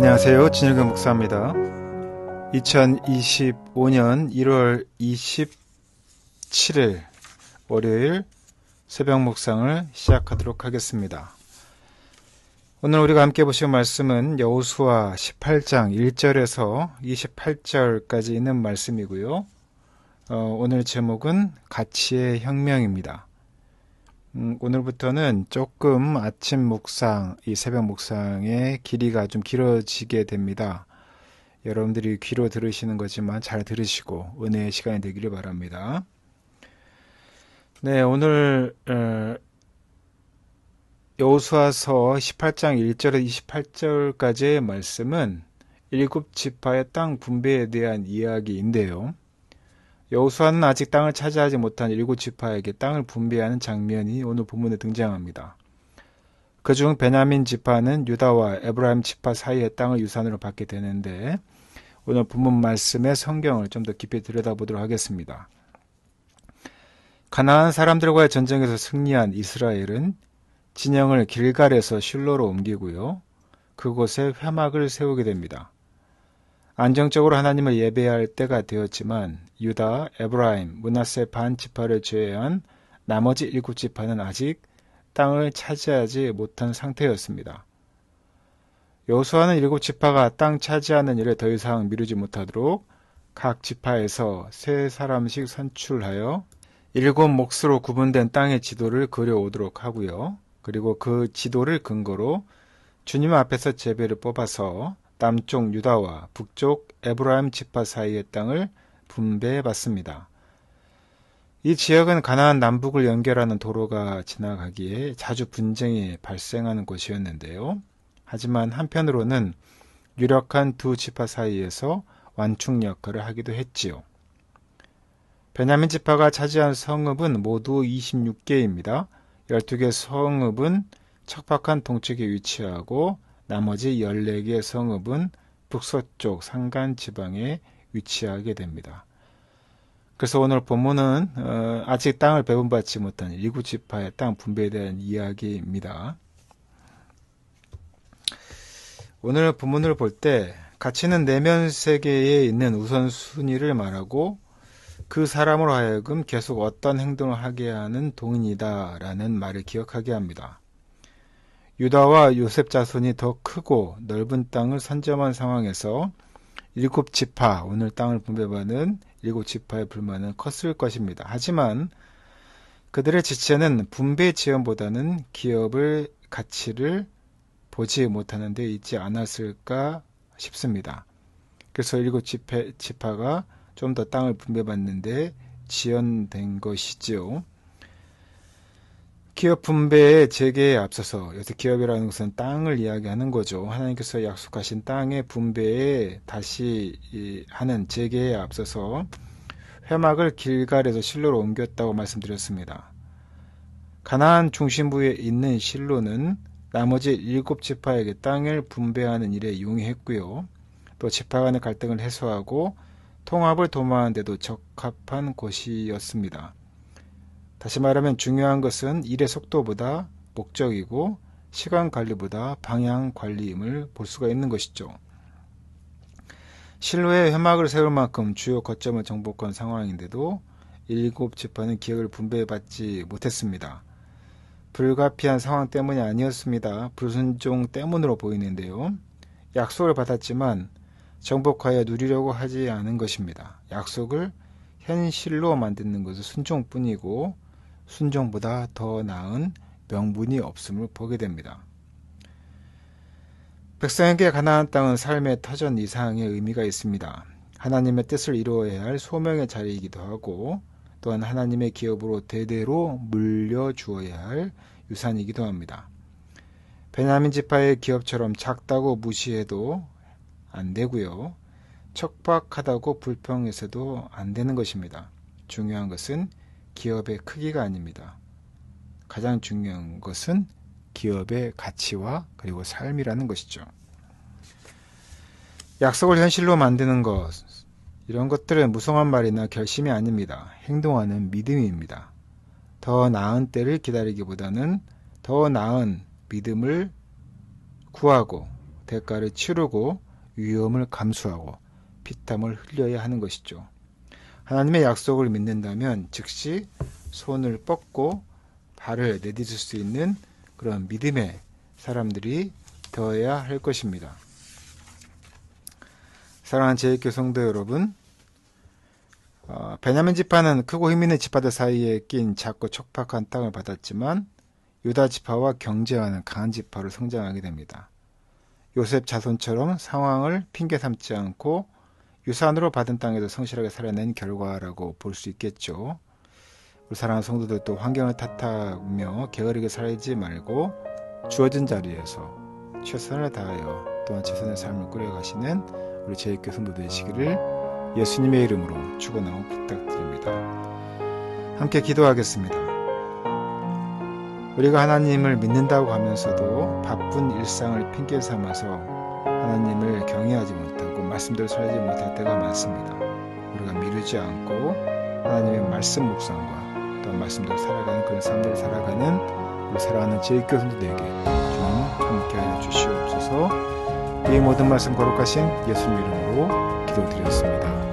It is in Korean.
안녕하세요. 진일근 목사입니다. 2025년 1월 27일 월요일 새벽 묵상을 시작하도록 하겠습니다. 오늘 우리가 함께 보실 말씀은 여호수아 18장 1절에서 28절까지 있는 말씀이고요. 오늘 제목은 가치의 혁명입니다. 오늘부터는 조금 아침 묵상, 이 새벽 묵상의 길이가 좀 길어지게 됩니다. 여러분들이 귀로 들으시는 거지만 잘 들으시고 은혜의 시간이 되기를 바랍니다. 네, 오늘 여호수아서 18장 1절에서 28절까지의 말씀은 일곱 지파의 땅 분배에 대한 이야기인데요. 여호수아는 아직 땅을 차지하지 못한 일곱 지파에게 땅을 분배하는 장면이 오늘 본문에 등장합니다. 그중 베냐민 지파는 유다와 에브라임 지파 사이의 땅을 유산으로 받게 되는데 오늘 본문 말씀의 성경을 좀 더 깊이 들여다보도록 하겠습니다. 가나안 사람들과의 전쟁에서 승리한 이스라엘은 진영을 길갈에서 실로로 옮기고요. 그곳에 회막을 세우게 됩니다. 안정적으로 하나님을 예배할 때가 되었지만 유다, 에브라임, 므낫세 반 지파를 제외한 나머지 일곱 지파는 아직 땅을 차지하지 못한 상태였습니다. 여호수아는 일곱 지파가 땅 차지하는 일을 더 이상 미루지 못하도록 각 지파에서 세 사람씩 선출하여 일곱 몫으로 구분된 땅의 지도를 그려오도록 하고요. 그리고 그 지도를 근거로 주님 앞에서 제비를 뽑아서 남쪽 유다와 북쪽 에브라임 지파 사이의 땅을 분배해 받습니다. 이 지역은 가나안 남북을 연결하는 도로가 지나가기에 자주 분쟁이 발생하는 곳이었는데요. 하지만 한편으로는 유력한 두 지파 사이에서 완충 역할을 하기도 했지요. 베냐민 지파가 차지한 성읍은 모두 26개입니다. 12개 성읍은 척박한 동쪽에 위치하고 나머지 14개의 성읍은 북서쪽 산간 지방에 위치하게 됩니다. 그래서 오늘 본문은 아직 땅을 배분받지 못한 일곱 지파의 땅 분배에 대한 이야기입니다. 오늘 본문을 볼 때 가치는 내면 세계에 있는 우선순위를 말하고 그 사람으로 하여금 계속 어떤 행동을 하게 하는 동인이다라는 말을 기억하게 합니다. 유다와 요셉 자손이 더 크고 넓은 땅을 선점한 상황에서 일곱 지파, 오늘 땅을 분배받는 일곱 지파의 불만은 컸을 것입니다. 하지만 그들의 지체는 분배 지원보다는 기업의 가치를 보지 못하는 데 있지 않았을까 싶습니다. 그래서 일곱 지파가 좀 더 땅을 분배받는데 지연된 것이지요. 기업 분배의 재개에 앞서서 여기서 기업이라는 것은 땅을 이야기하는 거죠. 하나님께서 약속하신 땅의 분배에 다시 하는 재개에 앞서서 회막을 길갈에서 실로로 옮겼다고 말씀드렸습니다. 가나안 중심부에 있는 실로는 나머지 일곱 지파에게 땅을 분배하는 일에 용이했고요. 또 지파 간의 갈등을 해소하고 통합을 도모하는 데도 적합한 곳이었습니다. 다시 말하면 중요한 것은 일의 속도보다 목적이고 시간 관리보다 방향 관리임을 볼 수가 있는 것이죠. 실로에 회막을 세울 만큼 주요 거점을 정복한 상황인데도 일곱 지파는 기업을 분배받지 못했습니다. 불가피한 상황 때문이 아니었습니다. 불순종 때문으로 보이는데요. 약속을 받았지만 정복하여 누리려고 하지 않은 것입니다. 약속을 현실로 만드는 것은 순종뿐이고 순종보다 더 나은 명분이 없음을 보게 됩니다. 백성에게 가나안 땅은 삶의 터전 이상의 의미가 있습니다. 하나님의 뜻을 이루어야 할 소명의 자리이기도 하고 또한 하나님의 기업으로 대대로 물려주어야 할 유산이기도 합니다. 베냐민 지파의 기업처럼 작다고 무시해도 안 되고요. 척박하다고 불평해서도 안 되는 것입니다. 중요한 것은 기업의 크기가 아닙니다. 가장 중요한 것은 기업의 가치와 그리고 삶이라는 것이죠. 약속을 현실로 만드는 것, 이런 것들은 무성한 말이나 결심이 아닙니다. 행동하는 믿음입니다. 더 나은 때를 기다리기보다는 더 나은 믿음을 구하고 대가를 치르고 위험을 감수하고 피땀을 흘려야 하는 것이죠. 하나님의 약속을 믿는다면 즉시 손을 뻗고 발을 내딛을 수 있는 그런 믿음의 사람들이 되어야 할 것입니다. 사랑하는 제1교 성도 여러분, 베냐민 지파는 크고 힘있는 지파들 사이에 낀 작고 촉박한 땅을 받았지만 유다 지파와 경쟁하는 강한 지파로 성장하게 됩니다. 요셉 자손처럼 상황을 핑계 삼지 않고 유산으로 받은 땅에서 성실하게 살아낸 결과라고 볼 수 있겠죠. 우리 사랑하는 성도들도 환경을 탓하며 게으르게 살지 말고 주어진 자리에서 최선을 다하여 또한 최선의 삶을 꾸려가시는 우리 제1교 성도 되시기를 예수님의 이름으로 축원하고 부탁드립니다. 함께 기도하겠습니다. 우리가 하나님을 믿는다고 하면서도 바쁜 일상을 핑계 삼아서 하나님을 경외하지 못하고 말씀대로 살지 못할 때가 많습니다. 우리가 미루지 않고 하나님의 말씀 묵상과 또 말씀대로 살아가는 그런 삶을 살아가는 우리 사랑하는 제1교 성도들에게 주님 함께하여 주시옵소서. 이 모든 말씀 거룩하신 예수님 이름으로 기도드렸습니다.